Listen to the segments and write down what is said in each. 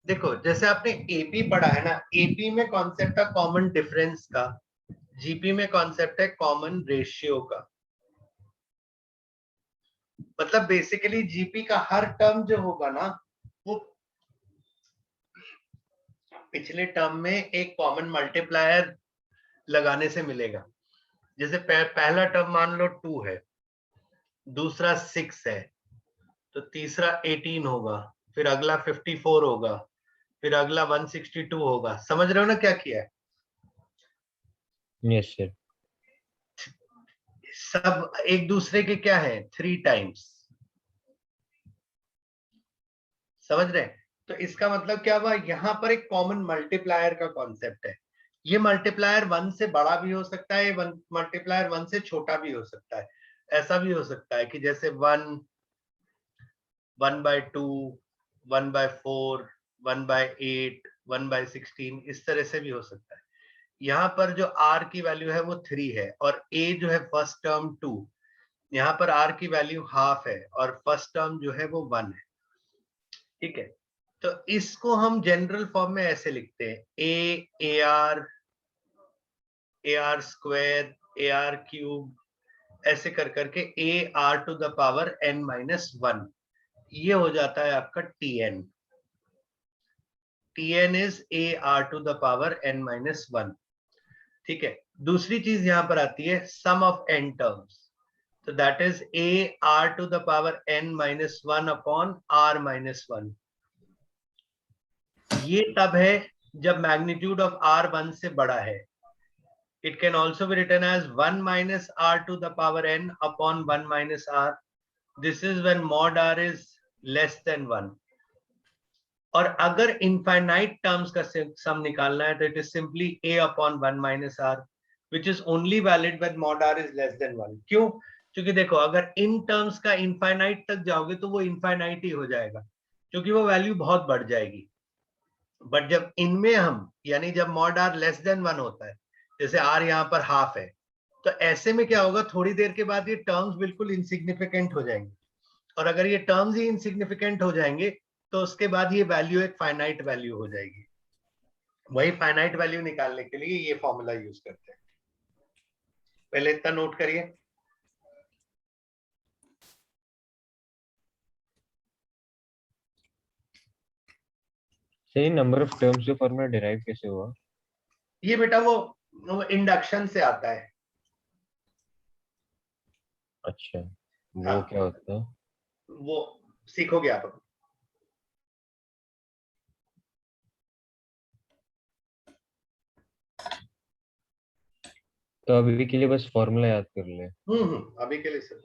देखो जैसे आपने एपी पढ़ा है ना, एपी में कॉन्सेप्ट है कॉमन डिफरेंस का, जीपी में कॉन्सेप्ट है कॉमन रेशियो का। मतलब बेसिकली जीपी का हर टर्म जो होगा ना, वो पिछले टर्म में एक कॉमन मल्टीप्लायर लगाने से मिलेगा। जैसे पहला टर्म मान लो 2 है, दूसरा 6 है, तो तीसरा 18 होगा, फिर अगला 54 होगा, फिर अगला 162 होगा। समझ रहे हो ना क्या किया है? Yes sir. सब एक दूसरे के क्या है, 3 टाइम्स। समझ रहे हैं? तो इसका मतलब क्या हुआ, यहां पर एक कॉमन मल्टीप्लायर का कॉन्सेप्ट है। ये मल्टीप्लायर 1 से बड़ा भी हो सकता है, मल्टीप्लायर 1 से छोटा भी हो सकता है। ऐसा भी हो सकता है कि जैसे 1, 1/2, 1/4, 1/8, 1/16, इस तरह से भी हो सकता है। यहाँ पर जो r की वैल्यू है वो 3 है, और a जो है फर्स्ट टर्म 2, यहाँ पर r की वैल्यू हाफ है, और फर्स्ट टर्म जो है वो 1 है। ठीक है, तो इसको हम जनरल फॉर्म में ऐसे लिखते हैं, ar स्क्वायर, ar क्यूब, ऐसे कर करके ar⁻n-1, ये हो जाता है आपका tn। tn is ar⁻n-1। ठीक है, दूसरी चीज यहां पर आती है सम ऑफ n टर्म्स, तो that is ar⁻n-1 upon r-1। ये तब है जब मैग्नीट्यूड ऑफ r 1 से बड़ा है। It can also be written as 1 minus r⁻n upon 1 minus r. This is when mod r is less than 1. और अगर इनफाइनाइट टर्म्स का सम निकालना है तो it is simply a upon 1 minus r, which is only valid when mod r is less than 1। क्यों? क्योंकि देखो अगर इन टर्म्स का इनफाइनाइट तक जाओगे तो वो इनफाइनाइट ही हो जाएगा, क्योंकि वो वैल्यू बहुत बढ़ जाएगी। बट जब इनमें हम, यानी जब mod r लेस देन 1 होता है, जैसे r यहाँ पर हाफ है, तो ऐसे में क्या होगा, थोड़ी देर के बाद ये टर्म्स बिल्कुल इनसिग्निफिकेंट हो जाएंगे। और अगर ये टर्म्स ही इनसिग्निफिकेंट हो जाएंगे तो उसके बाद ये वैल्यू एक फाइनाइट वैल्यू हो जाएगी। वही फाइनाइट वैल्यू निकालने के लिए ये फॉर्मूला यूज करते हैं। पहले इतना नोट करिए। सही, नंबर ऑफ टर्म्स जो फॉर्मूला डिराइव कैसे हुआ? ये बेटा वो इंडक्शन से आता है। अच्छा, वो हाँ, क्या होता है? वो सीखोगे आप। तो अभी के लिए बस फॉर्मूला याद कर ले। अभी के लिए सिर्फ।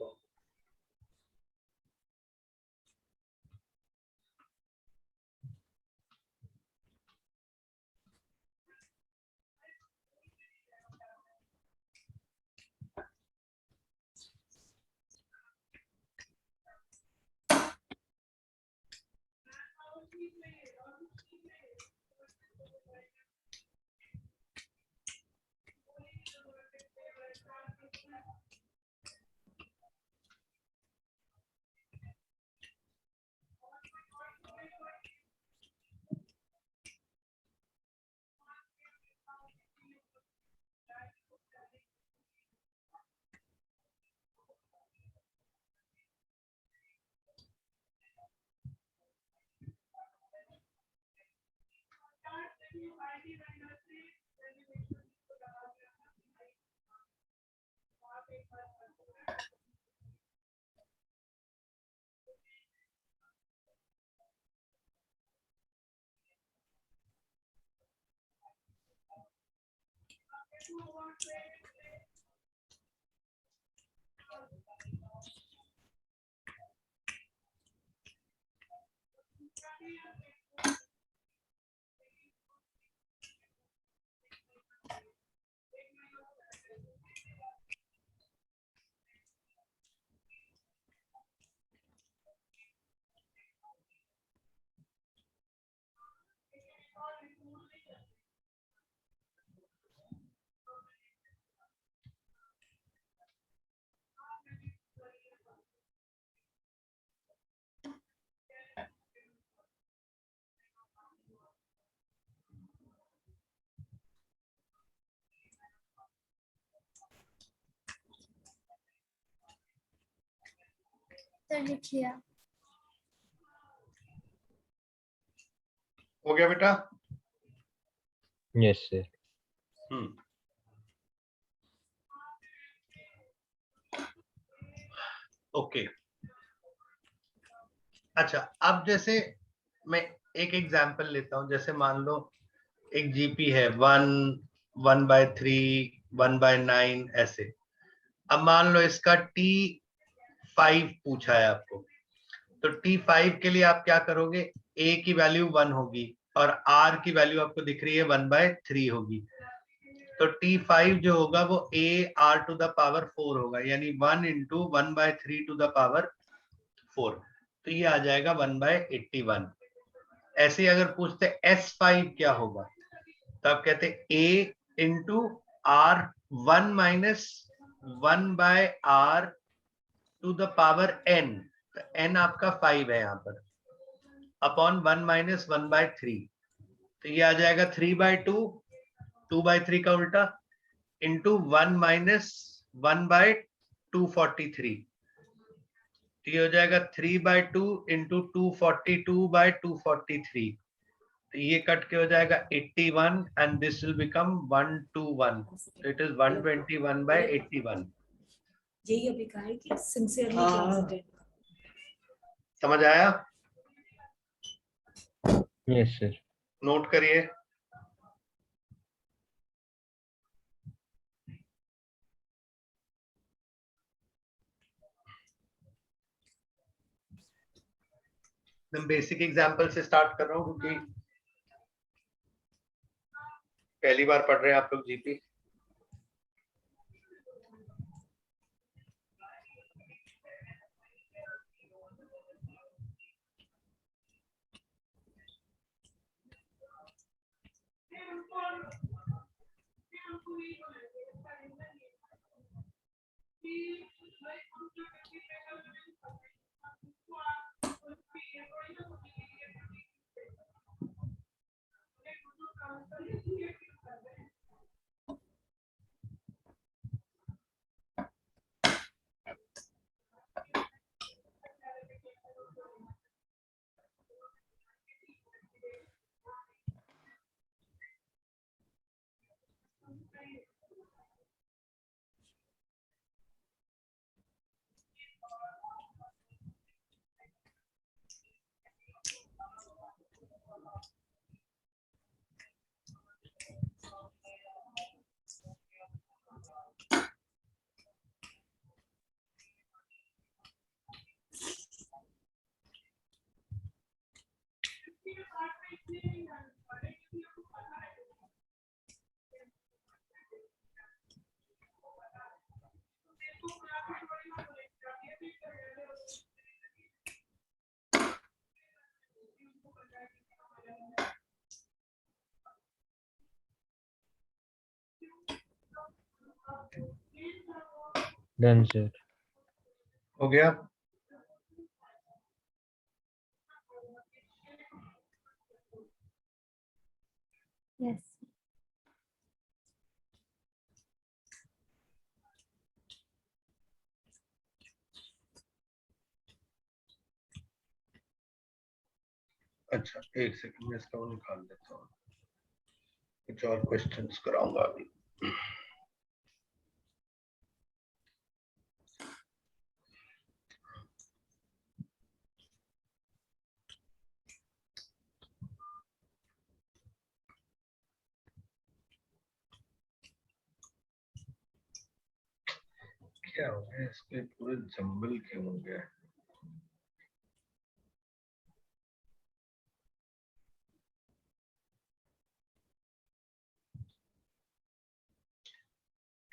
सर लिख लिया। हो गया बेटा? Yes sir. ओके। अच्छा, अब जैसे मैं एक एग्जांपल लेता हूं, जैसे मान लो एक जीपी है 1/3 1/9 ऐसे। अब मान लो इसका T5 पूछा है आपको, तो T5 के लिए आप क्या करोगे? A की वैल्यू 1 होगी और R की वैल्यू आपको दिख रही है 1/3 होगी। तो T5 जो होगा वो AR⁴ होगा, यानी 1 × 1/3 to the power 4। तो ये आ जाएगा 1/81। ऐसे ही अगर पूछते S5 क्या होगा, तो आप कहते A × R1 - 1/R⁴ n। तो n आपका 5 है यहाँ पर, अपॉन 1 - 1/3। तो ये आ जाएगा 3/2, 2/3 का उल्टा, इंटू 1 - 1/243। तो ये हो जाएगा 3/2 × 242/243। तो ये कट के हो जाएगा 81 एंड दिस विल बिकम 121। तो इट इज 121/81। यही अभी कहा है कि सिंसियरली क्लास अटेंड। समझ आया? Yes sir. नोट करिए। मैं बेसिक एग्जांपल से स्टार्ट कर रहा हूँ क्योंकि पहली बार पढ़ रहे हैं आप लोग जीपी। Done sir. हो गया? यस। अच्छा, एक सेकंड में इसका वो निकाल देता हूँ, कुछ और क्वेश्चंस कराऊंगा अभी। क्या हो गया इसके, पूरे जंबल क्यों हो गया?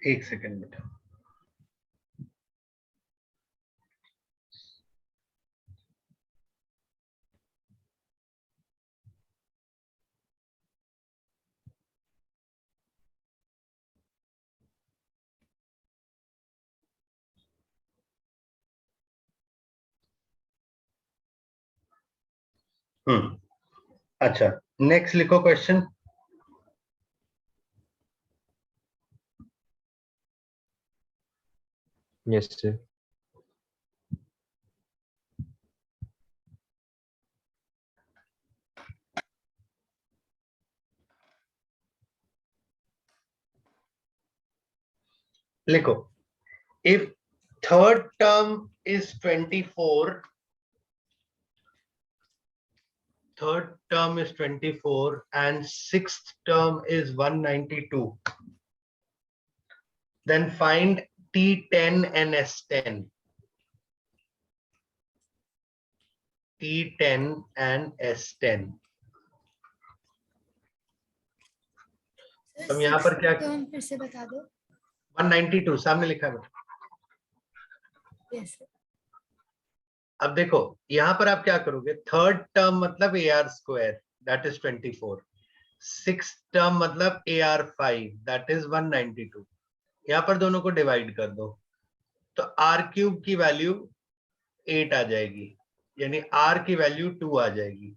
एक सेकंड बेटा। अच्छा, नेक्स्ट लिखो क्वेश्चन। Yes sir. लिखो, if third term is 24, third term is 24 and sixth term is 192, then find T10 and S10. T10 and S10. हम यहाँ पर क्या, टर्म फिर से बता दो. 192 सामने लिखा है बेटा. Yes sir. अब देखो यहाँ पर आप क्या करोगे, थर्ड टर्म मतलब AR square that is 24, six term मतलब AR5 दैट इज 192. यहाँ पर दोनों को डिवाइड कर दो तो R क्यूब की वैल्यू 8 आ जाएगी, यानी R की वैल्यू 2 आ जाएगी.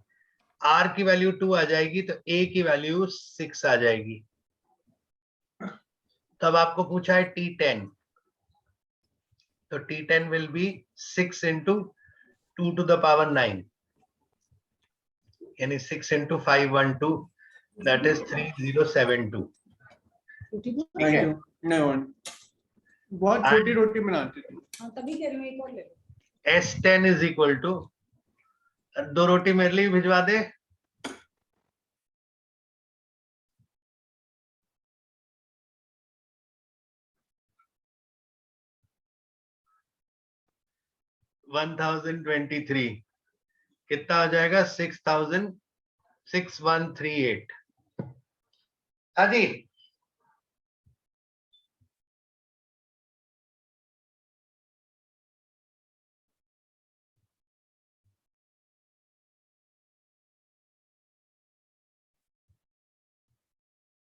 R की वैल्यू 2 आ जाएगी तो A की वैल्यू 6 आ जाएगी. तब आपको पूछा है T10, तो T10 will be 6 into 2 to the power 9, यानी 6 into 512, that is 3072. नहीं बहुत छोटी रोटी बनाती थी. हाँ तभी कह रही हूँ, एक और ले लो. S10 is equal to, 2 रोटी मेरे लिए भिजवा दे. $1023 कितना आ जाएगा, 6138. आदि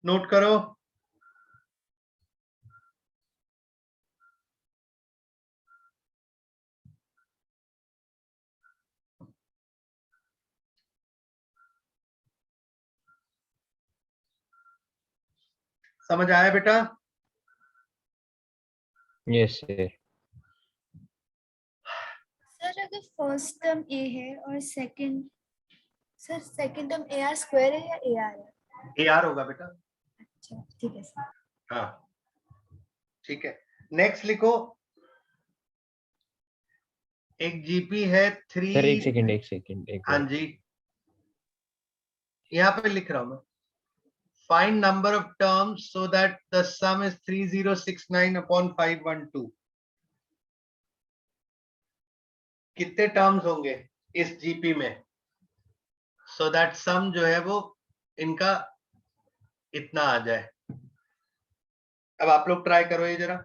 नोट करो. समझ आया बेटा? Yes, sir. सर अगर फर्स्ट टर्म ए है और second, sir second term AR square है या AR है? AR होगा बेटा. अच्छा ठीक है सर. हाँ ठीक है. नेक्स्ट लिखो, एक जीपी है 3. सर एक सेकंड एक हाँ बार. जी, यहाँ पे लिख रहा हूं मैं. Find number of terms so that the some is 3069 upon 512. कितने टर्म्स होंगे इस जीपी में, सो दैट सम जो है वो इनका इतना आ जाए. अब आप लोग ट्राई करो ये जरा.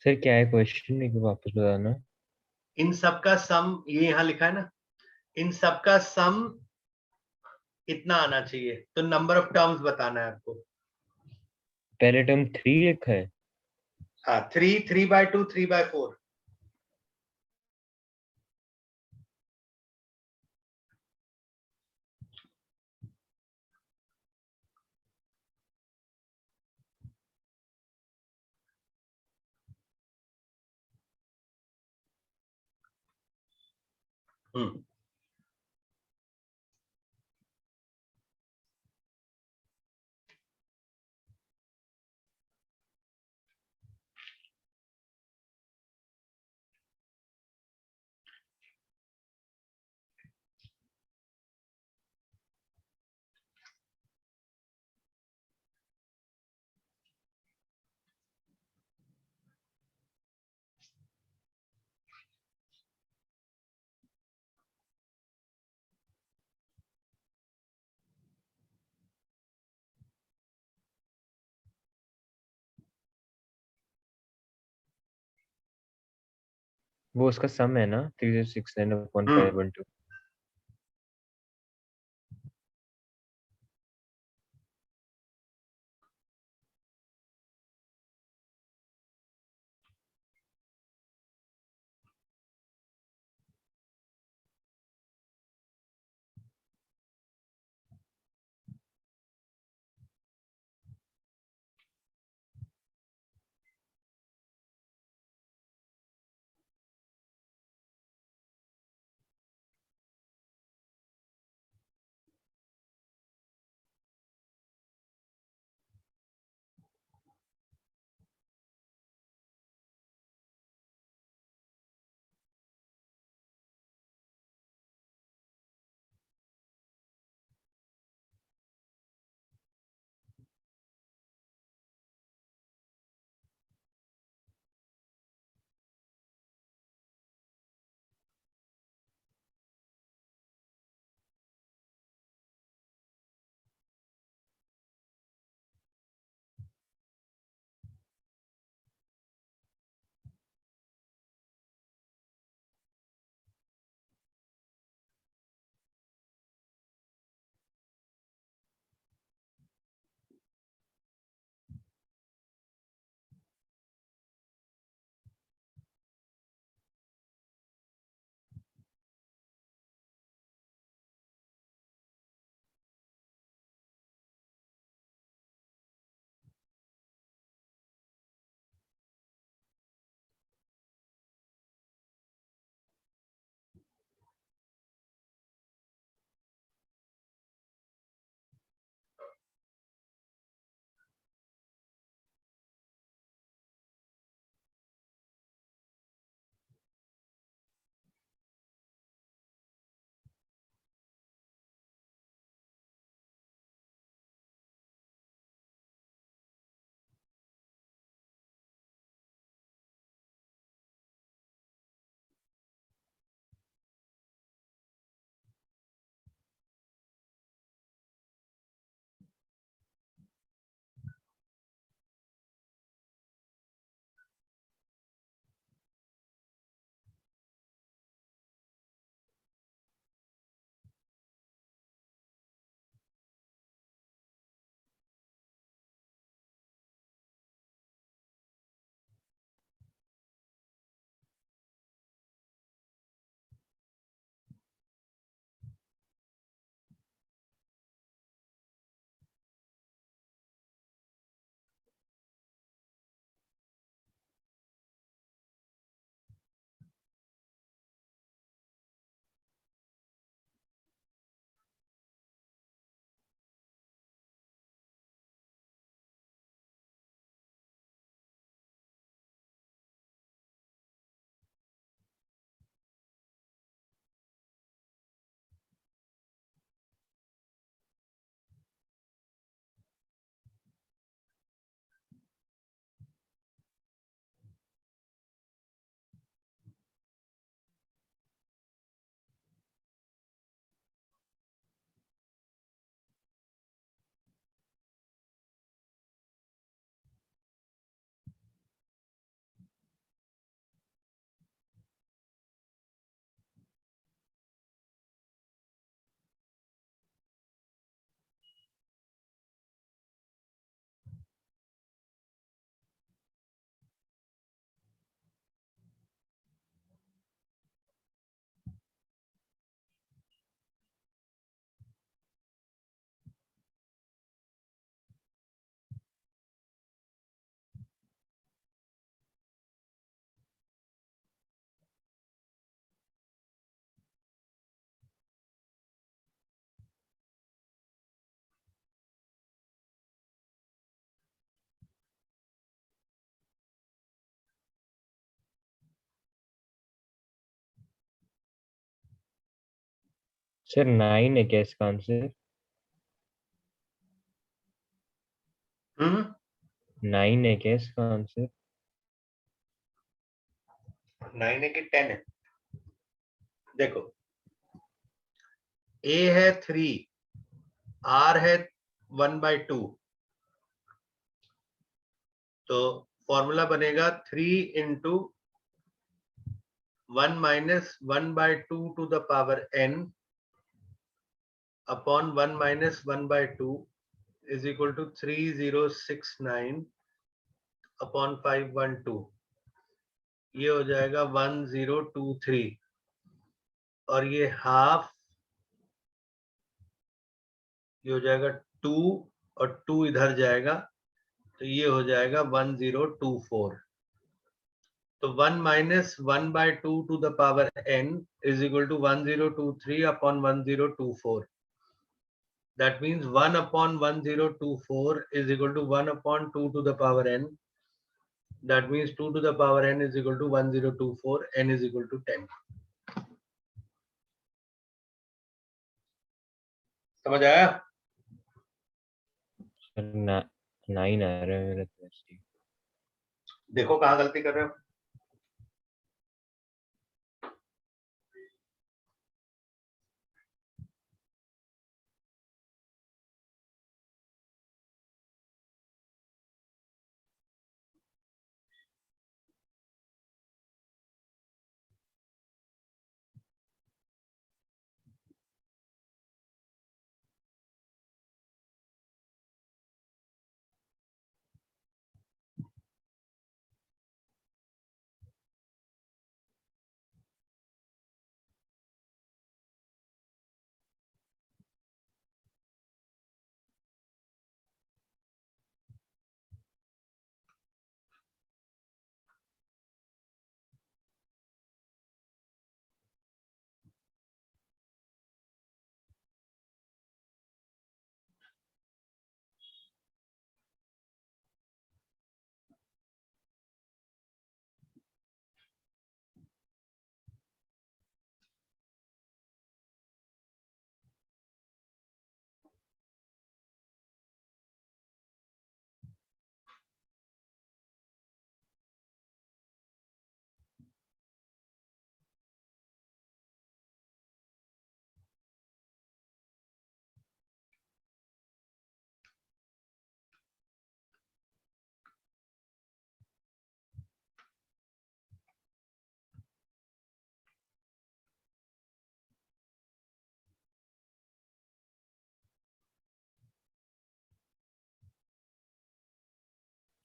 सर क्या है क्वेश्चन, एक बार वापस बताना. इन सबका सम ये यहाँ लिखा है ना, इन सबका सम इतना आना चाहिए, तो नंबर ऑफ टर्म्स बताना है आपको. पहले टर्म 3 लिखा है. हाँ 3, 3/2, 3/4. वो उसका सम है ना 3069 अपॉन 512. सर 9 है क्या इसका आंसर? 9 है क्या इसका आंसर? 9 है कि 10 है? देखो, A है 3, R है 1/2, तो फॉर्मूला बनेगा 3 into 1 minus 1/2 to the power n upon 1 minus 1/2 is equal to 3069 upon 512। ये हो जाएगा 1023, और ये हाफ, ये हो जाएगा 2, और 2 इधर जाएगा, तो ये हो जाएगा 1024। तो 1 minus 1/2 to the power n is equal to 1023 upon 1024। That means 1 upon 1024 is equal to 1 upon 2 to the power n. That means 2 to the power n is equal to 1024, n is equal to 10. समझ आया? Sir 9 आ रहा है मेरे तरफ से। देखो कहाँ गलती कर रहे हो।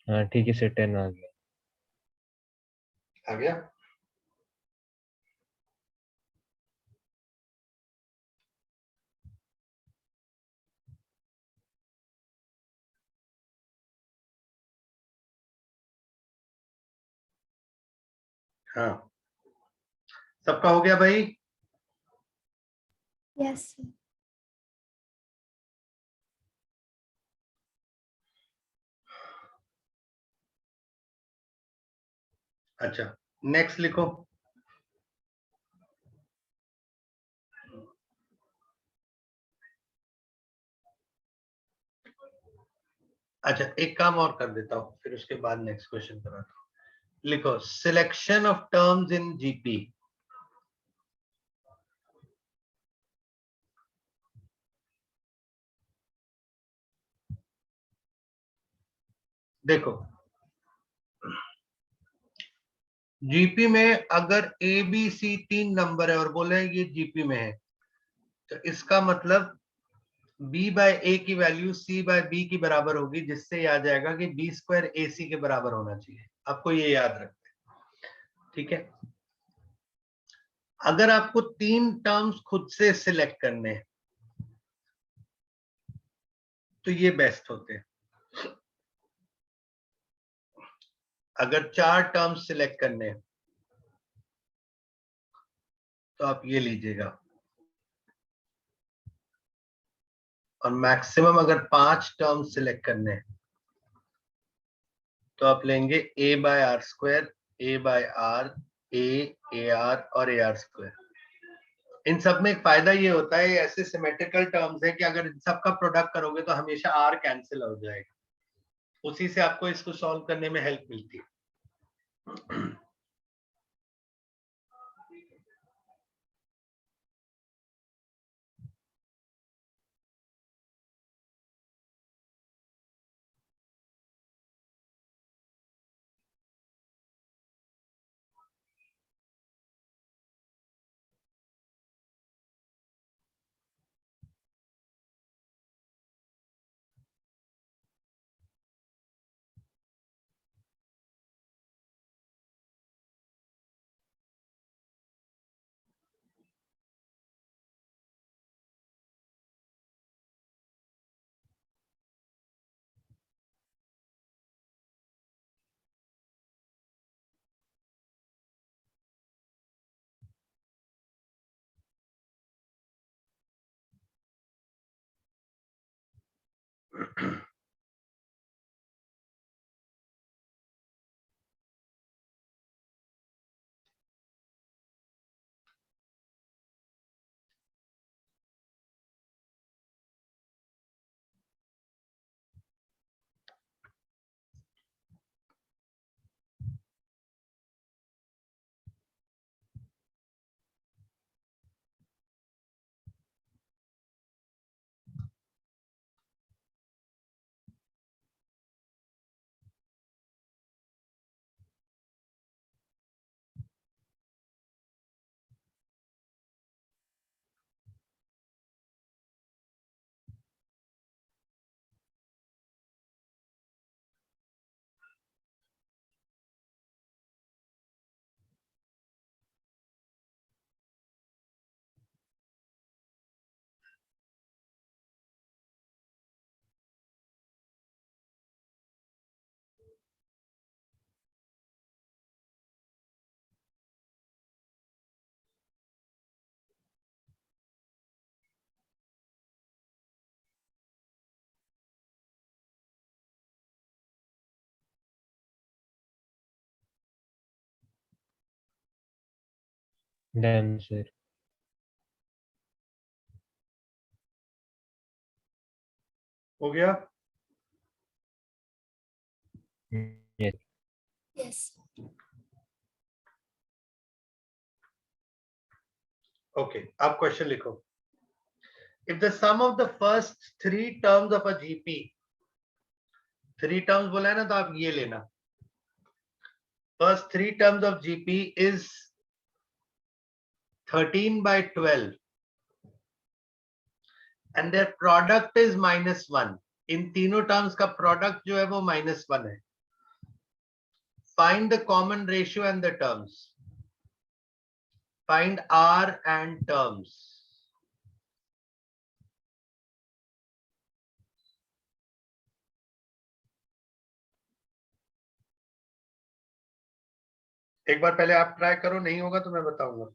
हाँ ठीक है सर, 10 आ गया। आ गया? हाँ, सबका हो गया भाई? Yes sir. अच्छा, नेक्स्ट लिखो। अच्छा, एक काम और कर देता हूँ, फिर उसके बाद नेक्स्ट क्वेश्चन कराता हूँ। लिखो, selection of terms in GP. देखो, जीपी में अगर ए बी सी 3 नंबर है और बोले ये जीपी में है, तो इसका मतलब b बाय ए की वैल्यू c बाय बी की बराबर होगी, जिससे ये आ जाएगा कि b स्क्वायर ए सी के बराबर होना चाहिए। आपको ये याद रखना है, ठीक है? अगर आपको 3 टर्म्स खुद से सिलेक्ट करने हैं तो ये बेस्ट होते हैं। अगर 4 टर्म्स सिलेक्ट करने हैं तो आप ये लीजिएगा, और मैक्सिमम अगर 5 टर्म्स सिलेक्ट करने हैं तो आप लेंगे a by R square, a by R, A R और ए आर स्क्वायर। इन सब में एक फायदा ये होता है, ऐसे सिमेट्रिकल टर्म्स है कि अगर इन सब का प्रोडक्ट करोगे तो हमेशा आर कैंसिल हो जाएगा, उसी से आपको इसको सॉल्व करने में हेल्प मिलती है। Done sir. हो गया? यस। Yes. ओके, आप क्वेश्चन लिखो। If the sum of the first three terms of a GP, three terms बोला है ना, तो आप ये लेना, first three terms of GP is 13/12 and their product is -1। इन तीनों टर्म्स का प्रोडक्ट जो है वो -1 है। Find the common ratio and the terms. Find R and terms. एक बार पहले आप ट्राई करो, नहीं होगा तो मैं बताऊंगा।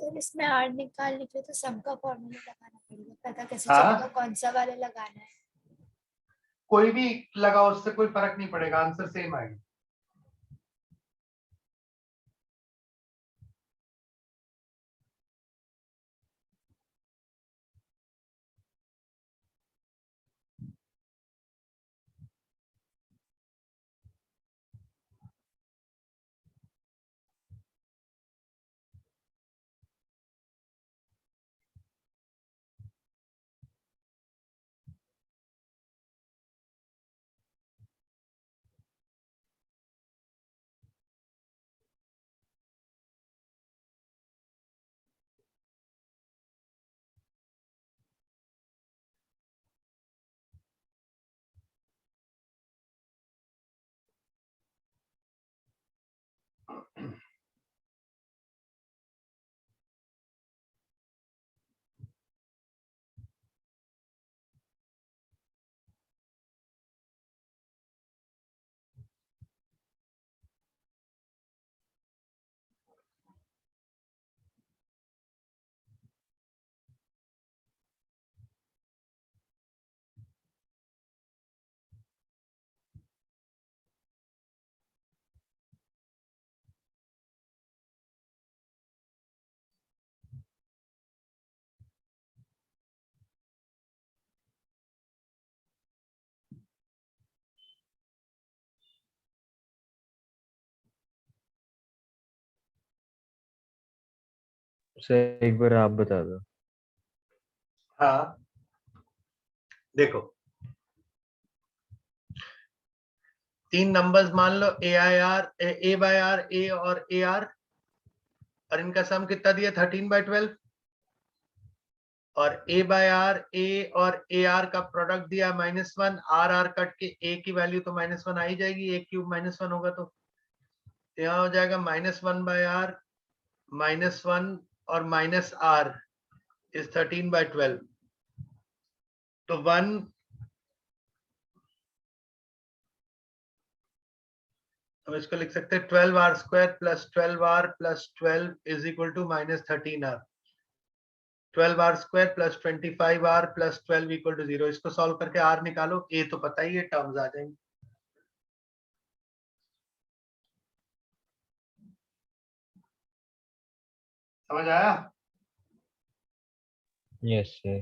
सर इसमें आर निकाल लीजिए तो सम का फॉर्मूला लगाना पड़ेगा, पता कैसे हाँ। चलेगा कौन सा वाले लगाना है? कोई भी लगाओ, उससे कोई फर्क नहीं पड़ेगा, आंसर सेम आएगा। सर एक बार आप बता दो। हाँ देखो, 3 नंबर्स मान लो A I R, A by R, A और ए आर, और इनका सम कितना दिया 13/12, और ए बाय आर, ए और ए आर का प्रोडक्ट दिया -1, आर आर कट के ए की वैल्यू तो -1 आ ही जाएगी, ए क्यूब -1 होगा तो यहाँ हो जाएगा -1/r -1 और -r इज 13/12, तो 1 हम इसको लिख सकते हैं 12r² + 12r + 12 is equal to -13r, 12r² + 25r + 12 equal to 0। इसको सॉल्व करके r निकालो, a तो पता ही है, टर्म्स आ जाएंगे। समझ आया? Yes sir.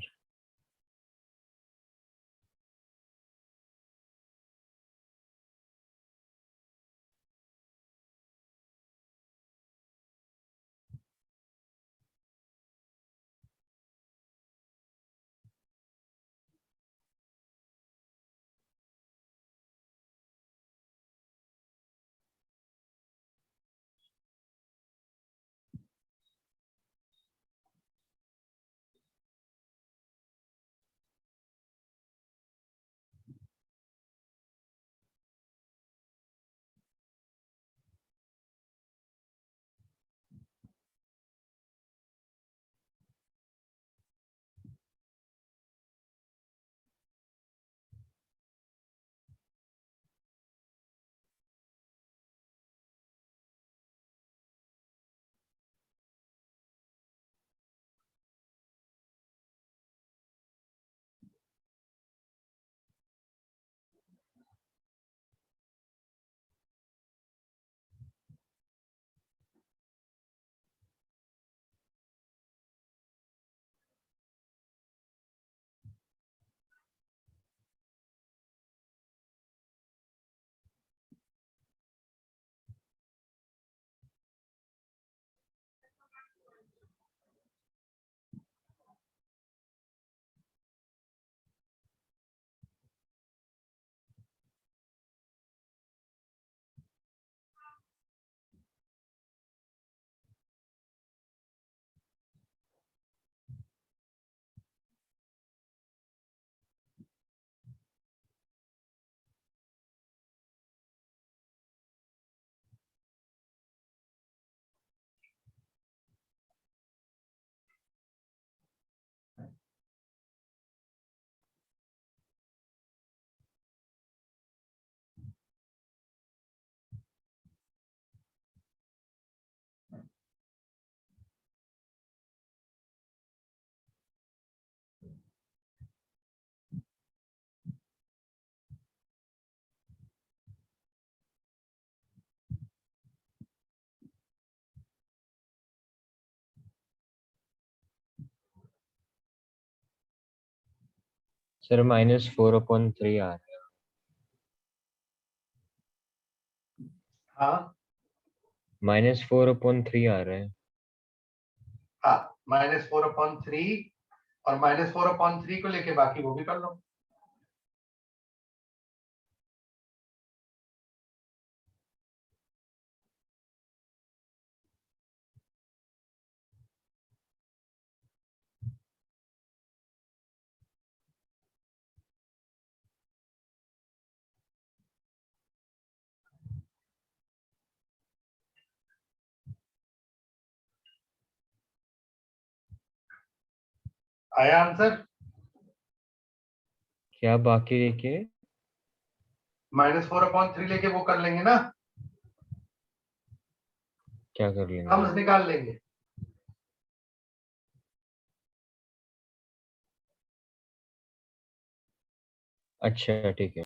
सर -4/3 आ रहा है। हाँ -4/3 आ रहा है। हाँ, -4/3 और -4/3 को लेके बाकी वो भी कर लो। आया आंसर? क्या बाकी लेके? -4/3 लेके वो कर लेंगे ना, क्या कर लेंगे? टर्म्स निकाल लेंगे। अच्छा ठीक है।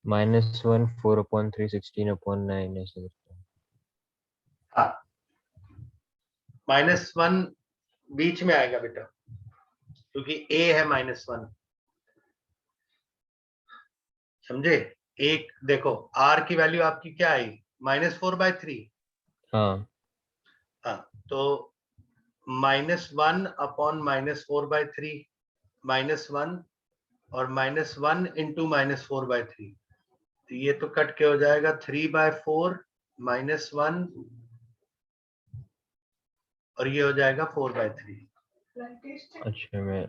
-1 4/3 16/9 ऐसे करते हैं। हाँ, -1 बीच में आएगा बेटा, क्योंकि a है -1, समझे? एक देखो r की वैल्यू आपकी क्या आई, -4/3। हाँ हाँ, तो -1/-4/3, -1 और -1 इंटू -4/3, तो ये तो कट के हो जाएगा 3/4 -1 और ये हो जाएगा 4/3। अच्छा मैं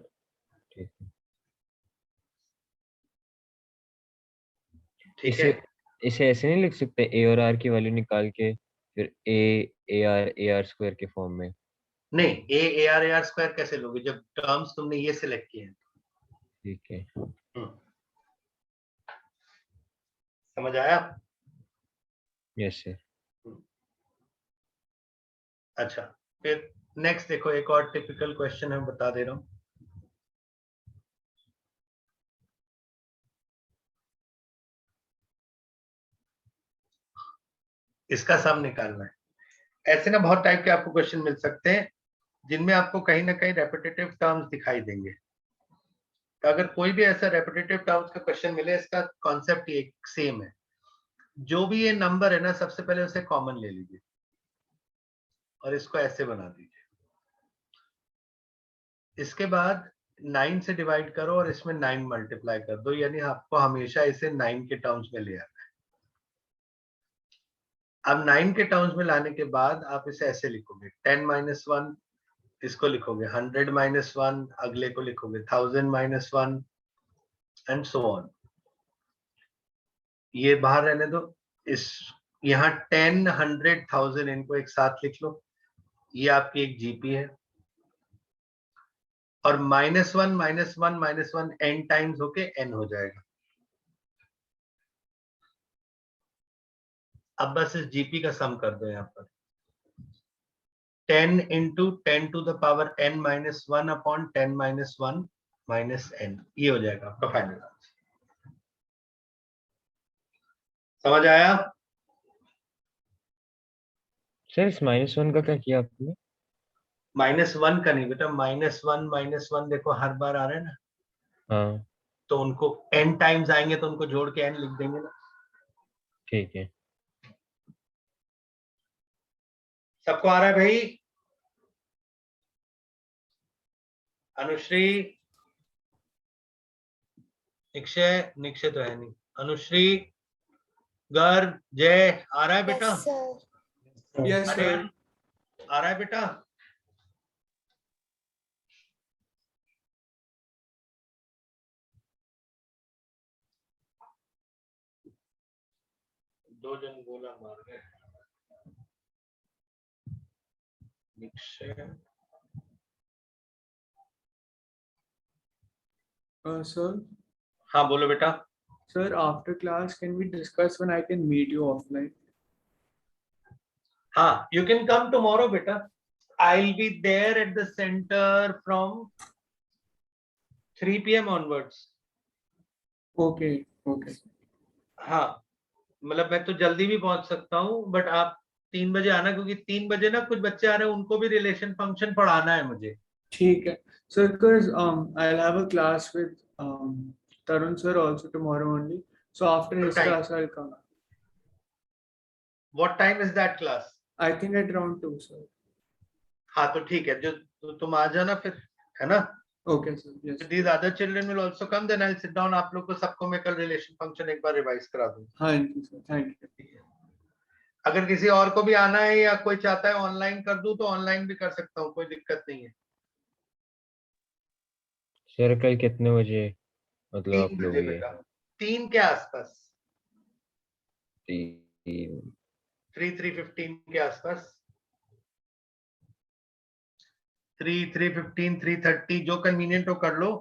ठीक है। ठीक है? इसे इसे ऐसे नहीं लिख सकते a और r की वैल्यू निकाल के फिर ar के फॉर्म में? नहीं, ar स्क्वायर कैसे लोगे जब टर्म्स तुमने ये सिलेक्ट किए हैं? ठीक है। समझ आया? Yes sir. अच्छा, फिर नेक्स्ट देखो, एक और टिपिकल क्वेश्चन है, बता दे रहा हूं। इसका सम निकालना है। ऐसे ना बहुत टाइप के आपको क्वेश्चन मिल सकते हैं जिनमें आपको कहीं ना कहीं रेपिटेटिव टर्म्स दिखाई देंगे। तो अगर कोई भी ऐसा रेपिटेटिव टर्म्स का क्वेश्चन मिले, इसका कॉन्सेप्ट ये सेम है। जो भी ये नंबर है ना, सबसे पहले उसे कॉमन ले लीजिए और इसको ऐसे बना दीजिए। इसके बाद 9 से डिवाइड करो और इसमें 9 मल्टीप्लाई कर दो, यानी आपको हमेशा इसे 9 के टर्म्स में ले आना है। अब 9 के टर्म्स में लाने के बाद आप इसे ऐसे लिखोगे, 10 - 1, इसको लिखोगे 100 - 1, अगले को लिखोगे 1000 - 1 एंड सो ऑन। ये बाहर रहने दो। इस यहाँ 10, 100, 1000 इनको एक साथ लिख लो, ये आपकी एक जीपी है। और -1 -1 -1 n टाइम्स होके n हो जाएगा। अब बस इस जीपी का सम कर दो यहाँ पर, 10 इंटू 10⁻n - 1/10 - 1 - n, ये हो जाएगा आपका फाइनल आंसर। समझ आया? सर इस -1 का क्या किया आपने? -1 का नहीं बेटा, -1 -1 देखो हर बार आ रहा है ना, हाँ तो उनको n टाइम्स आएंगे तो उनको जोड़ के n लिख देंगे ना। ठीक है। सबको आ रहा है भाई? अनुश्री, निक्षय, निक्षय तो है नहीं, अनुश्री, गर्ग, जय, आ रहा है बेटा? Yes sir. Yes, अरे sir. यार, आ रहा है बेटा? दो जन गोला मार गए। Sir, हाँ बोलो बेटा। sir, after class, can we discuss when I can meet you offline? हाँ, you can come tomorrow बेटा। I'll be there at the center from 3 PM onwards. Okay, okay. हाँ, मतलब मैं तो जल्दी भी पहुंच सकता हूँ, बट आप 3 बजे आना, क्योंकि 3 बजे ना कुछ बच्चे आ रहे हैं, उनको भी रिलेशन फंक्शन पढ़ाना है मुझे। ठीक है, sir, because I'll have a class with Tarun sir also tomorrow only. So after his time? class, I'll come. What time is that class? I think at around 2, sir. हाँ तो ठीक है, जो तो तुम आ जाना फिर, है ना? Okay, sir. Yes. These other children will also come, then I'll sit down। आप लोग को सबको मैं कल रिलेशन फंक्शन एक बार रिवाइज करा दूँ। हाँ जी sir. Thank you. अगर किसी और को भी आना है या कोई चाहता है ऑनलाइन कर दूं तो ऑनलाइन भी कर सकता हूँ, कोई दिक्कत नहीं है। सर कल कितने बजे मतलब 3 आप लोग बजे ये बेटा, 3 के आसपास, 3 3:15 के आसपास, 3:15 3:30 जो कन्वीनियंट हो कर लो,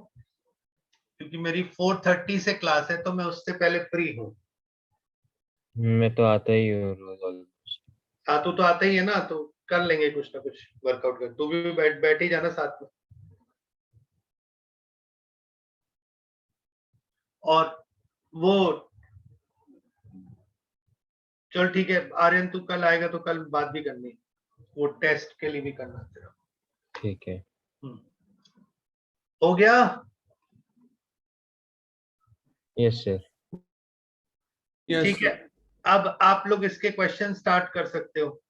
क्योंकि मेरी 4:30 से क्लास है तो मैं उससे पहले फ्री हूँ। मैं तो आता ही हूँ रोज ऑलमोस्ट। हाँ तू तो आता ही है ना, तो कर लेंगे कुछ ना कुछ वर्कआउट कर, तू भी बैठ ही जाना साथ में। और वो चल ठीक है आर्यन, तू कल आएगा तो कल बात भी करनी, वो टेस्ट के लिए भी करना तेरा। ठीक है। हो गया? Yes sir. Yes, ठीक है, sir. अब आप लोग इसके क्वेश्चन स्टार्ट कर सकते हो।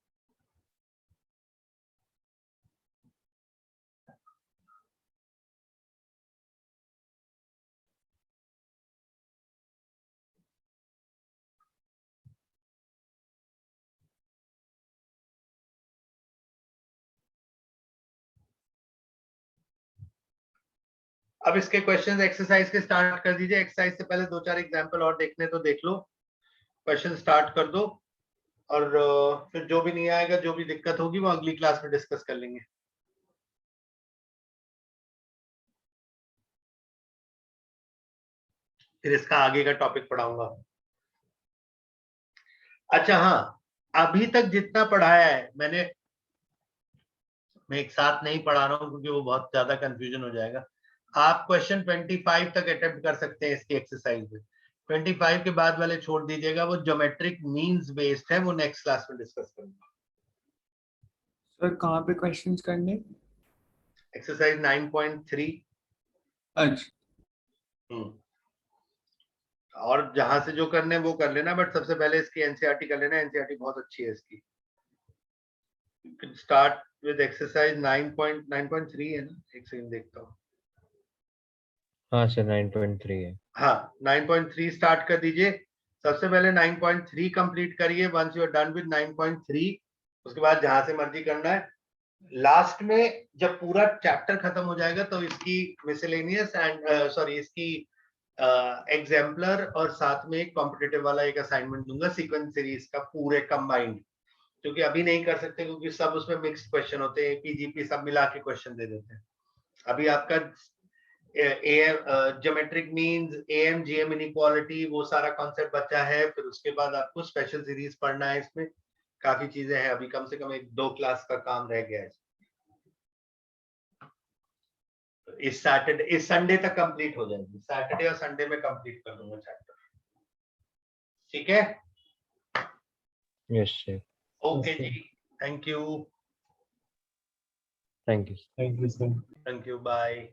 अब इसके क्वेश्चंस एक्सरसाइज के स्टार्ट कर दीजिए। एक्सरसाइज से पहले 2-4 एग्जांपल और देखने तो देख लो, क्वेश्चन स्टार्ट कर दो, और फिर जो भी नहीं आएगा, जो भी दिक्कत होगी वो अगली क्लास में डिस्कस कर लेंगे। फिर इसका आगे का टॉपिक पढ़ाऊंगा। अच्छा हाँ, अभी तक जितना पढ़ाया है मैं एक साथ नहीं पढ़ा रहा हूँ क्योंकि वो बहुत ज्यादा कंफ्यूजन हो जाएगा। आप क्वेश्चन 25 तक अटेम्प्ट कर सकते हैं इसकी एक्सरसाइज में। 25 के बाद वाले छोड़ दीजिएगा, वो ज्योमेट्रिक मीन्स बेस्ड है, वो नेक्स्ट क्लास में डिस्कस करूंगा। Sir, कहाँ पे questions करने? एक्सरसाइज 9.3। अच्छा. और जहां से जो करने वो कर लेना, बट सबसे पहले इसकी एनसीईआरटी कर लेना। एनसीईआरटी बहुत अच्छी है इसकी। You can start with exercise 9.3 है ना, एक सेकंड देखता हूँ। हाँ सर 9.3 है। हाँ 9.3 स्टार्ट कर दीजिए। सबसे पहले 9.3 कंप्लीट करिए। Once you are done with 9.3, उसके बाद जहां से मर्जी करना है। लास्ट में जब पूरा चैप्टर खत्म हो जाएगा तो इसकी मिसलेनियस एंड इसकी एग्जाम्पलर और साथ में एक कॉम्पिटिटिव वाला एक असाइनमेंट दूंगा सीक्वेंस सीरीज का पूरे कंबाइंड, क्योंकि अभी नहीं कर सकते क्योंकि सब उसमें मिक्स्ड क्वेश्चन होते हैं, पीजीपी सब मिला के क्वेश्चन दे देते हैं। अभी आपका geometric means, am GM inequality, वो सारा कॉन्सेप्ट बचा है। फिर उसके बाद आपको स्पेशल सीरीज पढ़ना है, इसमें काफी चीजें हैं। अभी कम से कम 1-2 क्लास का काम रह गया है। इस संडे तक कंप्लीट हो जाएगी। सैटरडे और संडे में कंप्लीट कर दूंगा चैप्टर। ठीक है? Yes sir. Okay ji, thank you. Thank you. Thank you, sir. Thank you, bye.